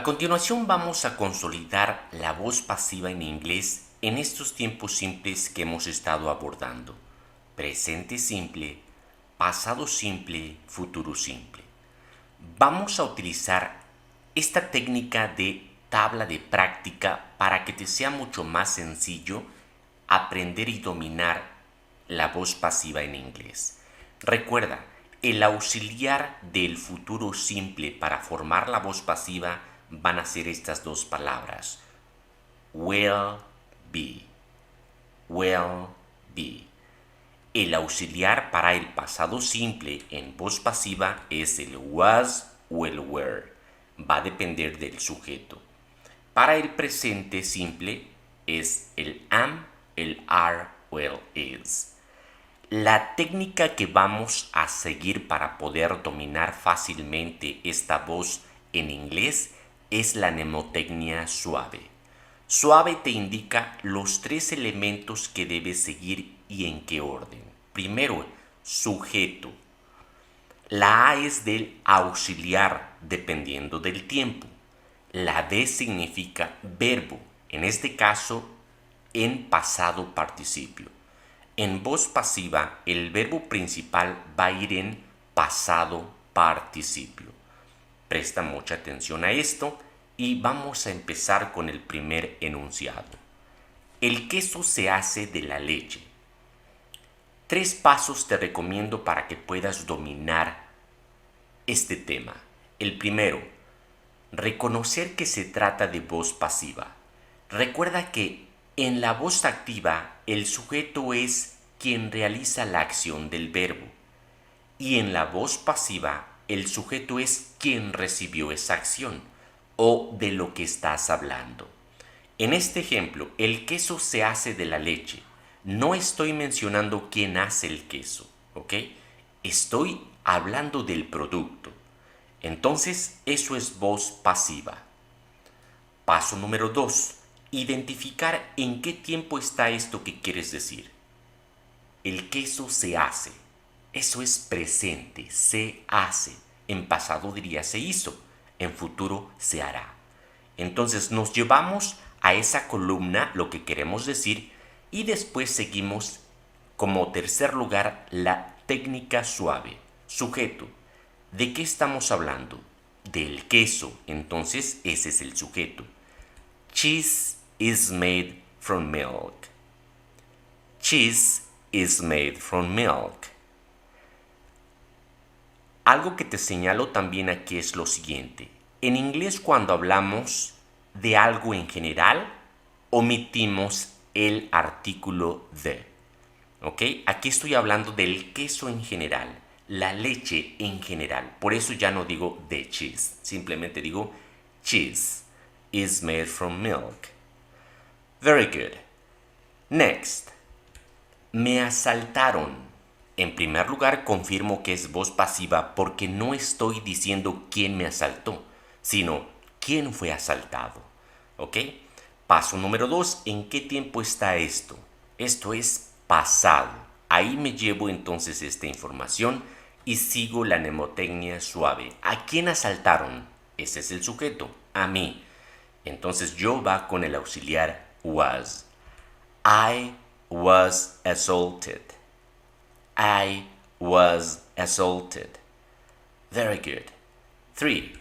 A continuación vamos a consolidar la voz pasiva en inglés en estos tiempos simples que hemos estado abordando. Presente simple, pasado simple, futuro simple. Vamos a utilizar esta técnica de tabla de práctica para que te sea mucho más sencillo aprender y dominar la voz pasiva en inglés. Recuerda, el auxiliar del futuro simple para formar la voz pasiva van a ser estas dos palabras. Will be. Will be. El auxiliar para el pasado simple en voz pasiva es el was o el were. Va a depender del sujeto. Para el presente simple es el am, el are o el is. La técnica que vamos a seguir para poder dominar fácilmente esta voz en inglés es la mnemotecnia suave. Suave te indica los tres elementos que debes seguir y en qué orden. Primero, sujeto. La A es del auxiliar dependiendo del tiempo. La D significa verbo, en este caso en pasado participio. En voz pasiva, el verbo principal va a ir en pasado participio. Presta mucha atención a esto y vamos a empezar con el primer enunciado. El queso se hace de la leche. 3 pasos te recomiendo para que puedas dominar este tema. El primero, reconocer que se trata de voz pasiva. Recuerda que en la voz activa, el sujeto es quien realiza la acción del verbo. Y en la voz pasiva, el sujeto es quien recibió esa acción o de lo que estás hablando. En este ejemplo, el queso se hace de la leche. No estoy mencionando quién hace el queso, ¿ok? Estoy hablando del producto. Entonces, eso es voz pasiva. Paso número 2. Identificar en qué tiempo está esto que quieres decir. El queso se hace. Eso es presente, se hace. En pasado diría se hizo, en futuro se hará. Entonces nos llevamos a esa columna lo que queremos decir y después seguimos como tercer lugar la técnica suave. Sujeto. ¿De qué estamos hablando? Del queso. Entonces ese es el sujeto. Cheese is made from milk. Cheese is made from milk. Algo que te señalo también aquí es lo siguiente. En inglés, cuando hablamos de algo en general, omitimos el artículo the. ¿Ok? Aquí estoy hablando del queso en general, la leche en general. Por eso ya no digo the cheese, simplemente digo cheese is made from milk. Very good. Next. Me asaltaron. En primer lugar, confirmo que es voz pasiva porque no estoy diciendo quién me asaltó, sino quién fue asaltado. ¿Ok? Paso número 2. ¿En qué tiempo está esto? Esto es pasado. Ahí me llevo entonces esta información y sigo la mnemotecnia suave. ¿A quién asaltaron? Ese es el sujeto. A mí. Entonces yo va con el auxiliar was. I was assaulted. I was assaulted. Very good. 3.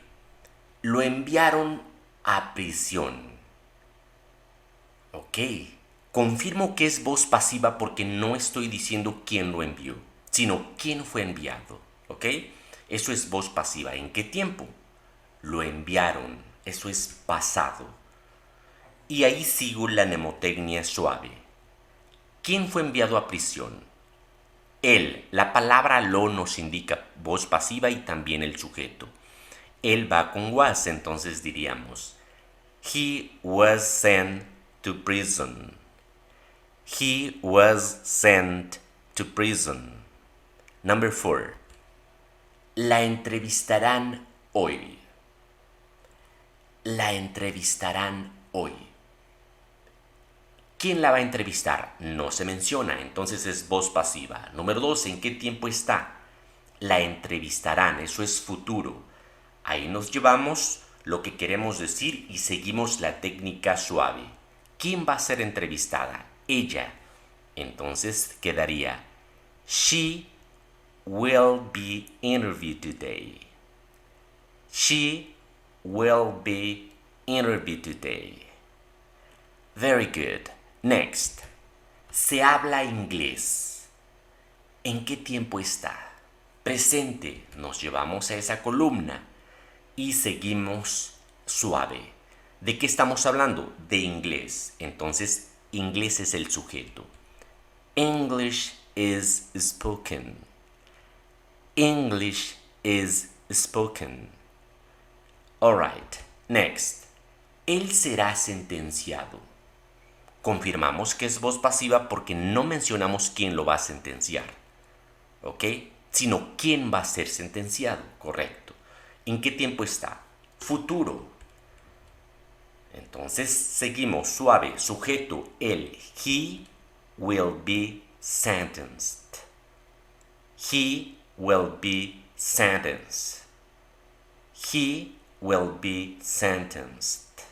Lo enviaron a prisión. Ok. Confirmo que es voz pasiva porque no estoy diciendo quién lo envió, sino quién fue enviado. Ok. Eso es voz pasiva. ¿En qué tiempo? Lo enviaron. Eso es pasado. Y ahí sigo la mnemotecnia suave. ¿Quién fue enviado a prisión? Él. La palabra lo nos indica voz pasiva y también el sujeto. Él va con was, entonces diríamos he was sent to prison. He was sent to prison. Number 4. La entrevistarán hoy. La entrevistarán hoy. ¿Quién la va a entrevistar? No se menciona, entonces es voz pasiva. Número 2, ¿en qué tiempo está? La entrevistarán, eso es futuro. Ahí nos llevamos lo que queremos decir y seguimos la técnica suave. ¿Quién va a ser entrevistada? Ella. Entonces quedaría: She will be interviewed today. She will be interviewed today. Very good. Next. Se habla inglés. ¿En qué tiempo está? Presente. Nos llevamos a esa columna y seguimos suave. ¿De qué estamos hablando? De inglés. Entonces, inglés es el sujeto. English is spoken. English is spoken. Alright, next. Él será sentenciado. Confirmamos que es voz pasiva porque no mencionamos quién lo va a sentenciar. ¿Ok? Sino quién va a ser sentenciado. Correcto. ¿En qué tiempo está? Futuro. Entonces seguimos suave. Sujeto, él. He will be sentenced. He will be sentenced. He will be sentenced.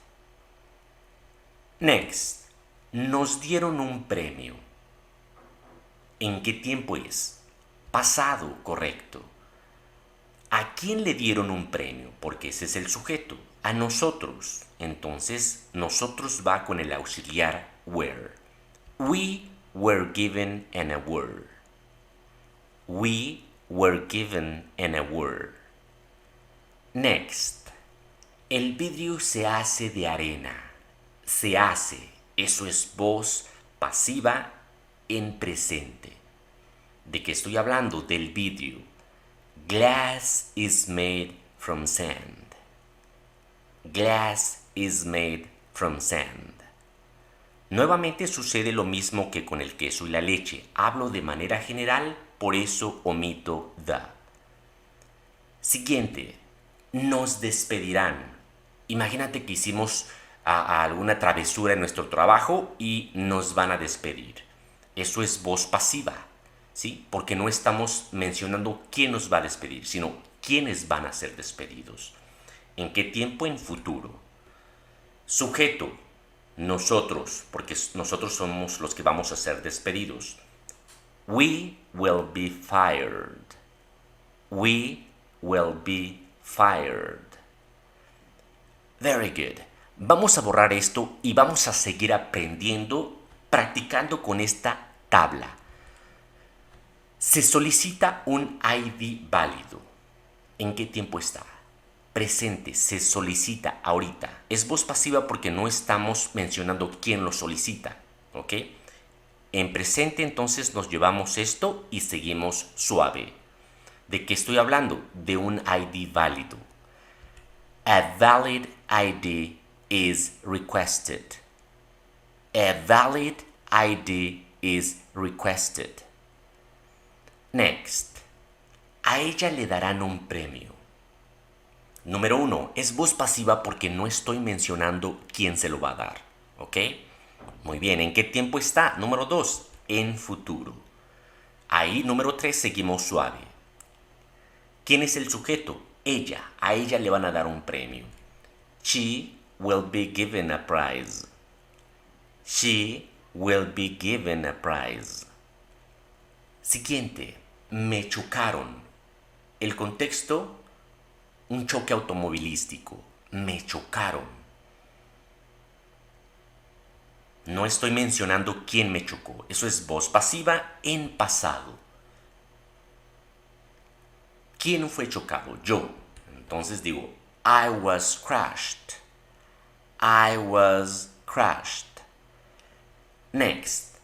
Next. Nos dieron un premio. ¿En qué tiempo es? Pasado, correcto. ¿A quién le dieron un premio? Porque ese es el sujeto. A nosotros. Entonces, nosotros va con el auxiliar were. We were given an award. We were given an award. Next. El vidrio se hace de arena. Se hace. Eso es voz pasiva en presente. ¿De qué estoy hablando? Del vidrio. Glass is made from sand. Glass is made from sand. Nuevamente sucede lo mismo que con el queso y la leche. Hablo de manera general, por eso omito the. Siguiente. Nos despedirán. Imagínate que hicimos alguna travesura en nuestro trabajo y nos van a despedir. Eso es voz pasiva, ¿sí? Porque no estamos mencionando quién nos va a despedir, sino quiénes van a ser despedidos. ¿En qué tiempo? En futuro. Sujeto, nosotros, porque nosotros somos los que vamos a ser despedidos. We will be fired. We will be fired. Very good. Vamos a borrar esto y vamos a seguir aprendiendo, practicando con esta tabla. Se solicita un ID válido. ¿En qué tiempo está? Presente, se solicita ahorita. Es voz pasiva porque no estamos mencionando quién lo solicita, ¿ok? En presente entonces nos llevamos esto y seguimos suave. ¿De qué estoy hablando? De un ID válido. A valid ID is requested. A valid ID is requested. Next. A ella le darán un premio. Número 1. Es voz pasiva porque no estoy mencionando quién se lo va a dar. ¿Ok? Muy bien. ¿En qué tiempo está? Número 2. En futuro. Ahí, número 3, seguimos suave. ¿Quién es el sujeto? Ella. A ella le van a dar un premio. She will be given a prize. She will be given a prize. Siguiente. Me chocaron. El contexto, un choque automovilístico. Me chocaron. No estoy mencionando quién me chocó. Eso es voz pasiva en pasado. ¿Quién fue chocado? Yo. Entonces digo, I was crashed. I was crashed. Next.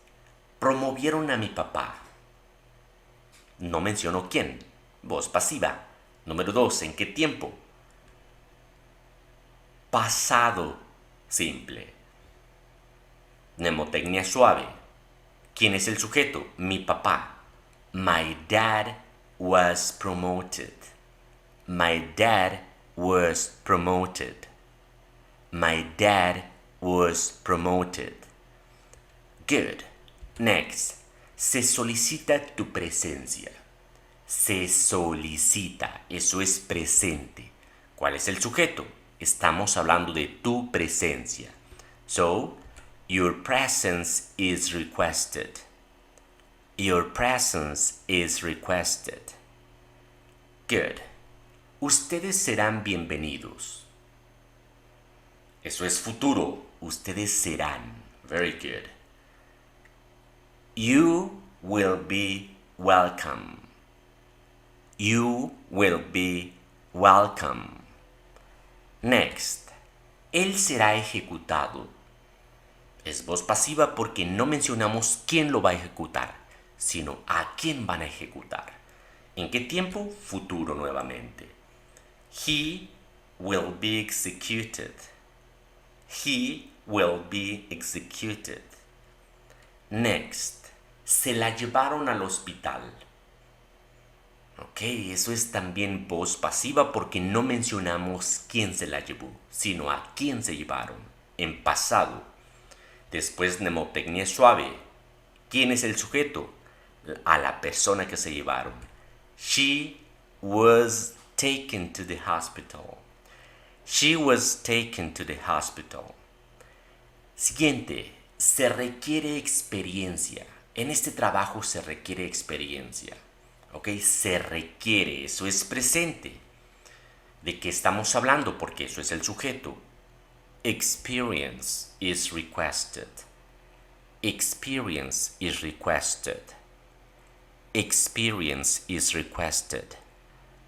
Promovieron a mi papá. No menciono quién. Voz pasiva. Número 2. ¿En qué tiempo? Pasado simple. Mnemotecnia suave. ¿Quién es el sujeto? Mi papá. My dad was promoted. My dad was promoted. My dad was promoted. Good. Next. Se solicita tu presencia. Se solicita. Eso es presente. ¿Cuál es el sujeto? Estamos hablando de tu presencia. So, your presence is requested. Your presence is requested. Good. Ustedes serán bienvenidos. Eso es futuro. Ustedes serán. Very good. You will be welcome. You will be welcome. Next. Él será ejecutado. Es voz pasiva porque no mencionamos quién lo va a ejecutar, sino a quién van a ejecutar. ¿En qué tiempo? Futuro nuevamente. He will be executed. He will be executed. Next. Se la llevaron al hospital. Ok, eso es también voz pasiva porque no mencionamos quién se la llevó, sino a quién se llevaron. En pasado. Después, mnemotecnia suave. ¿Quién es el sujeto? A la persona que se llevaron. She was taken to the hospital. She was taken to the hospital. Siguiente. Se requiere experiencia. En este trabajo se requiere experiencia. ¿Ok? Se requiere. Eso es presente. ¿De qué estamos hablando? Porque eso es el sujeto. Experience is requested. Experience is requested. Experience is requested.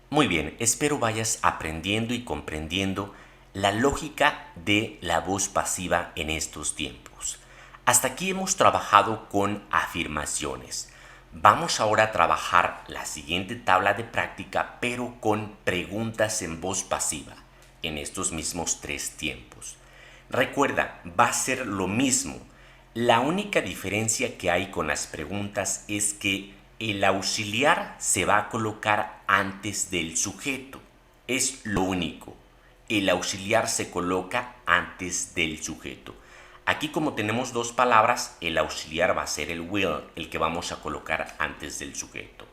Muy bien, espero vayas aprendiendo y comprendiendo la lógica de la voz pasiva en estos tiempos. Hasta aquí hemos trabajado con afirmaciones. Vamos ahora a trabajar la siguiente tabla de práctica, pero con preguntas en voz pasiva, en estos mismos 3 tiempos. Recuerda, va a ser lo mismo. La única diferencia que hay con las preguntas es que el auxiliar se va a colocar antes del sujeto. Es lo único. El auxiliar se coloca antes del sujeto. Aquí, como tenemos 2 palabras, el auxiliar va a ser el will, el que vamos a colocar antes del sujeto.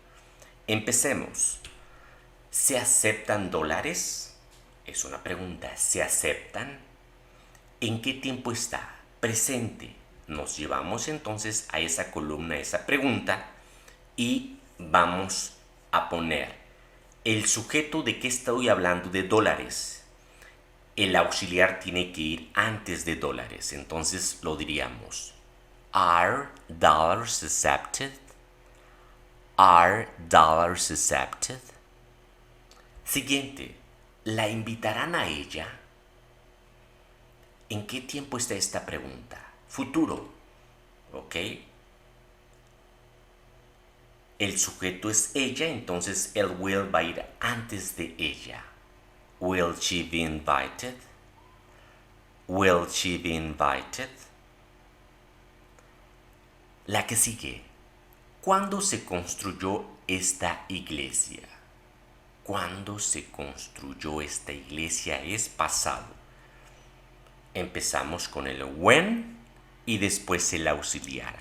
Empecemos. ¿Se aceptan dólares? Es una pregunta. ¿Se aceptan? ¿En qué tiempo está? Presente. Nos llevamos entonces a esa columna, esa pregunta, y vamos a poner el sujeto. ¿De qué estoy hablando? De dólares. El auxiliar tiene que ir antes de dólares, entonces lo diríamos. Are dollars accepted? Are dollars accepted? Siguiente. ¿La invitarán a ella? ¿En qué tiempo está esta pregunta? Futuro. ¿Ok? El sujeto es ella, entonces el will va a ir antes de ella. Will she be invited? Will she be invited? La que sigue. ¿Cuándo se construyó esta iglesia? ¿Cuándo se construyó esta iglesia? Es pasado. Empezamos con el when y después el auxiliar.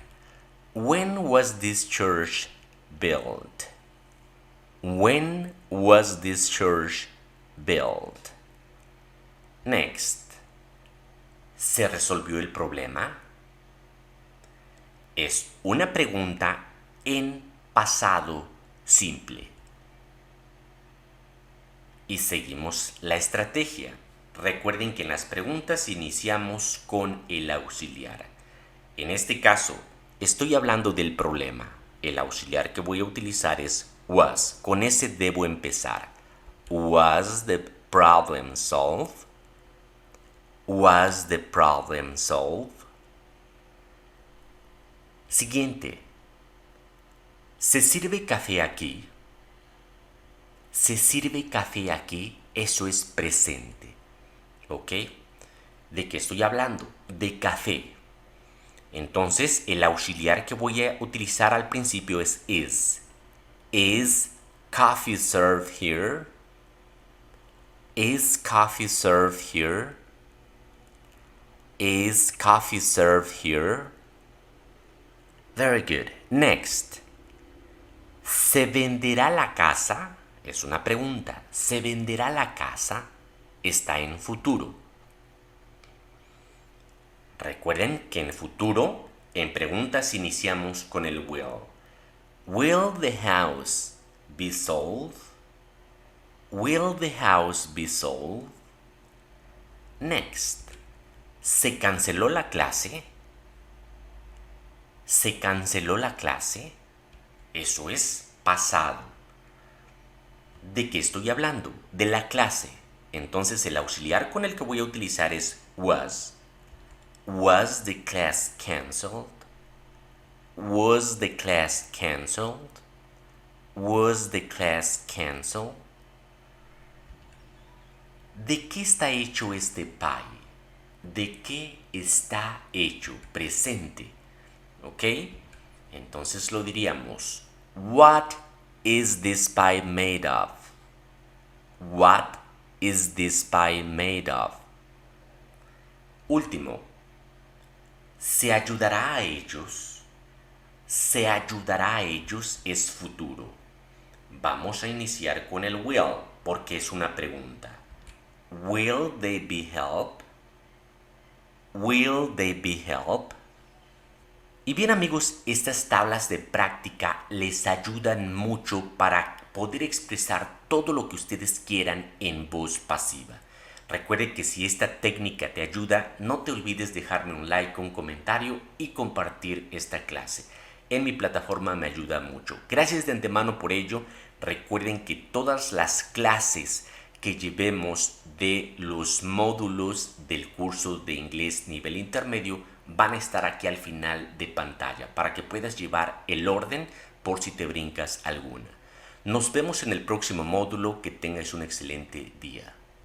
When was this church built? When was this church built? Next. ¿Se resolvió el problema? Es una pregunta en pasado simple. Y seguimos la estrategia. Recuerden que en las preguntas iniciamos con el auxiliar. En este caso, estoy hablando del problema. El auxiliar que voy a utilizar es was. Con ese debo empezar. Was the problem solved? Was the problem solved? Siguiente. ¿Se sirve café aquí? ¿Se sirve café aquí? Eso es presente. ¿Ok? ¿De qué estoy hablando? De café. Entonces, el auxiliar que voy a utilizar al principio es is. Is coffee served here? Is coffee served here? Is coffee served here? Very good. Next. ¿Se venderá la casa? Es una pregunta. ¿Se venderá la casa? está en futuro. Recuerden que en futuro, en preguntas iniciamos con el will. Will the house be sold? Will the house be sold? Next. ¿Se canceló la clase? ¿Se canceló la clase? Eso es pasado. ¿De qué estoy hablando? De la clase. Entonces el auxiliar con el que voy a utilizar es was. Was the class canceled? Was the class canceled? Was the class canceled? ¿De qué está hecho este pie? ¿De qué está hecho? Presente. ¿Ok? Entonces lo diríamos. What is this pie made of? What is this pie made of? Último. ¿Se ayudará a ellos? ¿Se ayudará a ellos? Es futuro. Vamos a iniciar con el will porque es una pregunta. Will they be helped? Will they be helped? Y bien amigos, estas tablas de práctica les ayudan mucho para poder expresar todo lo que ustedes quieran en voz pasiva. Recuerde que si esta técnica te ayuda, no te olvides dejarme un like, un comentario y compartir esta clase. En mi plataforma me ayuda mucho. Gracias de antemano por ello. Recuerden que todas las clases que llevemos de los módulos del curso de inglés nivel intermedio van a estar aquí al final de pantalla para que puedas llevar el orden por si te brincas alguna. Nos vemos en el próximo módulo. Que tengas un excelente día.